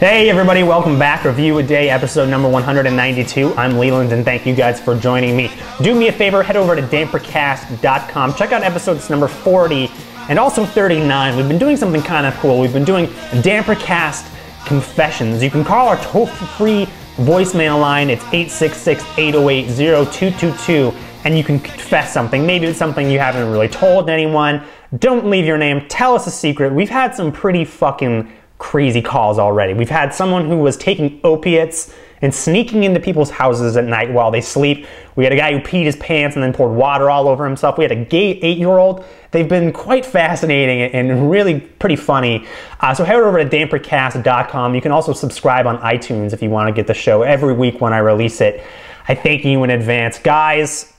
Hey everybody, welcome back. Review a Day, episode number 192. I'm Leland and thank you guys for joining me. Do me a favor, head over to dampercast.com. Check out episodes number 40 and also 39. We've been doing something kind of cool. We've been doing Dampercast Confessions. You can call our toll-free voicemail line. It's 866-808-0222 and you can confess something. Maybe it's something you haven't really told anyone. Don't leave your name. Tell us a secret. We've had some pretty fucking crazy calls already. We've had someone who was taking opiates and sneaking into people's houses at night while they sleep. We had a guy who peed his pants and then poured water all over himself. We had a gay 8-year-old. They've been quite fascinating and really pretty funny. So head over to dampercast.com. You can also subscribe on iTunes if you want to get the show every week when I release it. I thank you in advance. Guys,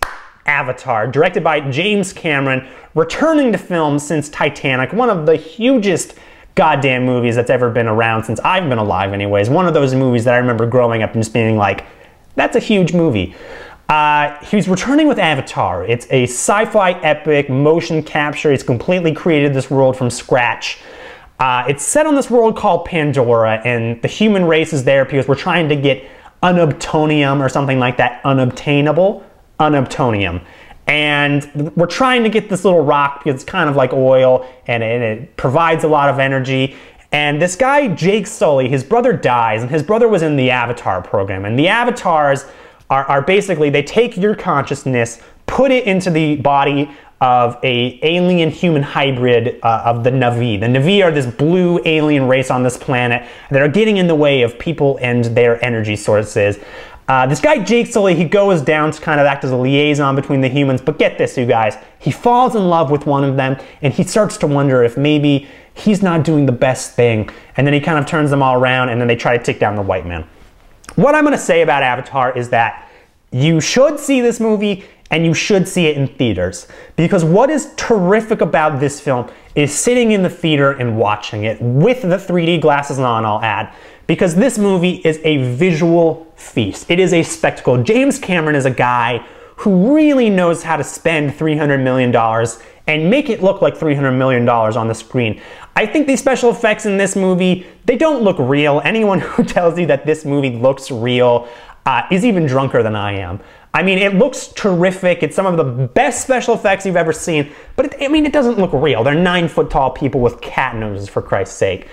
Avatar, directed by James Cameron, returning to film since Titanic, one of the hugest goddamn movies that's ever been around since I've been alive anyways. One of those movies that I remember growing up and just being like, that's a huge movie. He's returning with Avatar. It's a sci-fi epic motion capture. He's completely created this world from scratch. It's set on this world called Pandora, and the human race is there because we're trying to get unobtainium or something like that. Unobtainable? Unobtainium. And we're trying to get this little rock because it's kind of like oil and it provides a lot of energy. And this guy, Jake Sully, his brother dies, and his brother was in the Avatar program. And the Avatars are basically, they take your consciousness, put it into the body of a alien human hybrid of the Na'vi. The Na'vi are this blue alien race on this planet that are getting in the way of people and their energy sources. This guy, Jake Sully, he goes down to kind of act as a liaison between the humans, but get this, you guys, he falls in love with one of them, and he starts to wonder if maybe he's not doing the best thing, and then he kind of turns them all around, and then they try to take down the white man. What I'm going to say about Avatar is that you should see this movie, and you should see it in theaters, because what is terrific about this film is sitting in the theater and watching it with the 3D glasses on, I'll add, because this movie is a visual feast. It is a spectacle. James Cameron is a guy who really knows how to spend $300 million and make it look like $300 million on the screen. I think these special effects in this movie, they don't look real. Anyone who tells you that this movie looks real is even drunker than I am. I mean, it looks terrific. It's some of the best special effects you've ever seen, but it doesn't look real. They're 9-foot tall people with cat noses, for Christ's sake.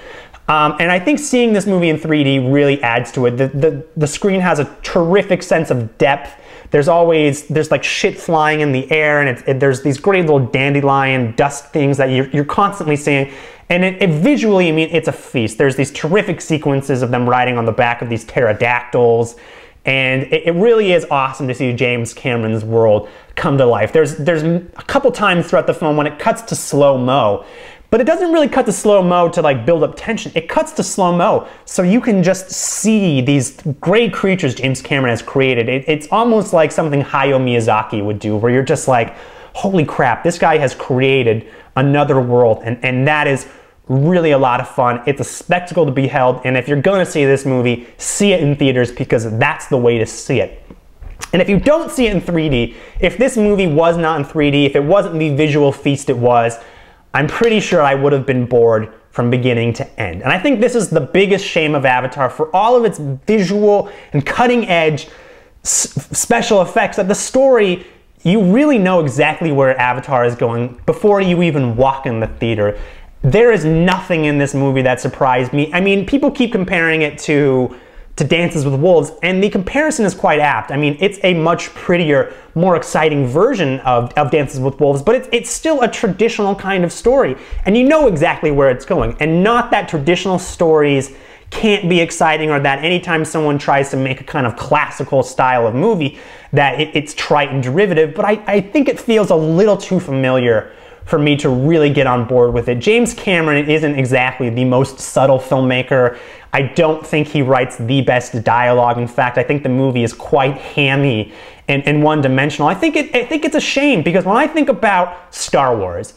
And I think seeing this movie in 3D really adds to it. The screen has a terrific sense of depth. There's like shit flying in the air, and there's these great little dandelion dust things that you're constantly seeing. And it visually, I mean, it's a feast. There's these terrific sequences of them riding on the back of these pterodactyls. And it really is awesome to see James Cameron's world come to life. There's a couple times throughout the film when it cuts to slow-mo, but it doesn't really cut to slow-mo to like build up tension. It cuts to slow-mo so you can just see these great creatures James Cameron has created. It's almost like something Hayao Miyazaki would do, where you're just like, holy crap, this guy has created another world, and that is really a lot of fun. It's a spectacle to be held, and if you're going to see this movie, see it in theaters because that's the way to see it. And if you don't see it in 3D, if this movie was not in 3D, if it wasn't the visual feast it was, I'm pretty sure I would have been bored from beginning to end. And I think this is the biggest shame of Avatar, for all of its visual and cutting edge special effects, that the story, you really know exactly where Avatar is going before you even walk in the theater. There is nothing in this movie that surprised me. I mean, people keep comparing it to Dances with Wolves, and the comparison is quite apt. I mean, it's a much prettier, more exciting version of Dances with Wolves, but it's still a traditional kind of story, and you know exactly where it's going. And not that traditional stories can't be exciting, or that anytime someone tries to make a kind of classical style of movie that it's trite and derivative, but I think it feels a little too familiar for me to really get on board with it. James Cameron isn't exactly the most subtle filmmaker. I don't think he writes the best dialogue. In fact, I think the movie is quite hammy and one-dimensional. I think it's a shame, because when I think about Star Wars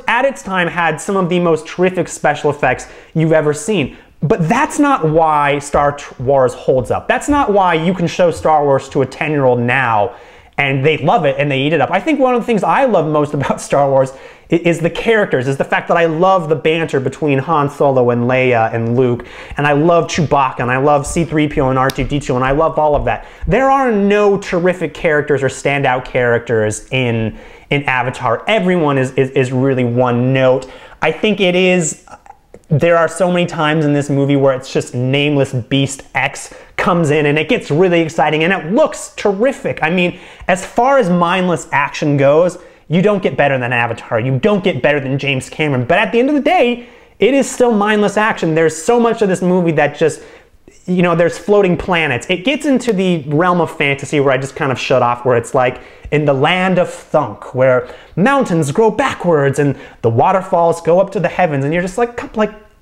at its time had some of the most terrific special effects you've ever seen. But that's not why Star Wars holds up. That's not why you can show Star Wars to a 10-year-old now and they love it and they eat it up. I think one of the things I love most about Star Wars is the characters, is the fact that I love the banter between Han Solo and Leia and Luke, and I love Chewbacca, and I love C-3PO and R2-D2, and I love all of that. There are no terrific characters or standout characters in Avatar. Everyone is really one note. I think it is... There are so many times in this movie where it's just nameless Beast X comes in and it gets really exciting and it looks terrific. I mean, as far as mindless action goes, you don't get better than Avatar. You don't get better than James Cameron. But at the end of the day, it is still mindless action. There's so much of this movie that just, you know, there's floating planets. It gets into the realm of fantasy where I just kind of shut off, where it's like in the land of Thunk, where mountains grow backwards and the waterfalls go up to the heavens, and you're just like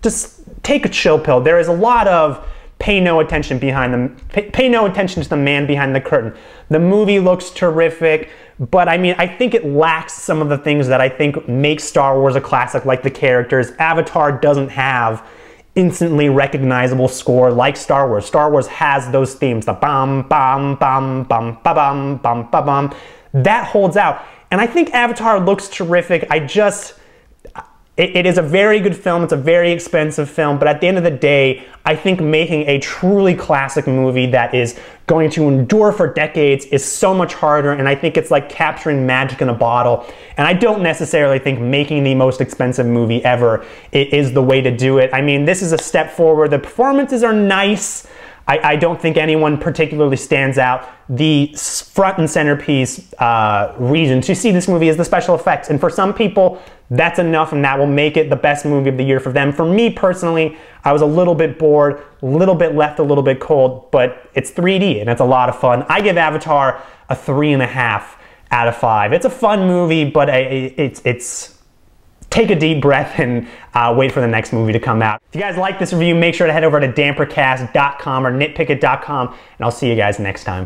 just take a chill pill. There is a lot of pay no attention behind them. Pay no attention to the man behind the curtain. The movie looks terrific, but I mean, I think it lacks some of the things that I think make Star Wars a classic, like the characters. Avatar doesn't have instantly recognizable score like Star Wars. Star Wars has those themes, the bum, bum, bum, bum, ba bum, bum, ba bum. That holds out. And I think Avatar looks terrific. It is a very good film. It's a very expensive film, but at the end of the day, I think making a truly classic movie that is going to endure for decades is so much harder, and I think it's like capturing magic in a bottle. And I don't necessarily think making the most expensive movie ever is the way to do it. I mean, this is a step forward. The performances are nice. I don't think anyone particularly stands out. The front and centerpiece reason to see this movie is the special effects. And for some people, that's enough, and that will make it the best movie of the year for them. For me personally, I was a little bit bored, a little bit left a little bit cold, but it's 3D and it's a lot of fun. I give Avatar a 3.5 out of 5. It's a fun movie, but it's take a deep breath and wait for the next movie to come out. If you guys like this review, make sure to head over to dampercast.com or nitpicket.com, and I'll see you guys next time.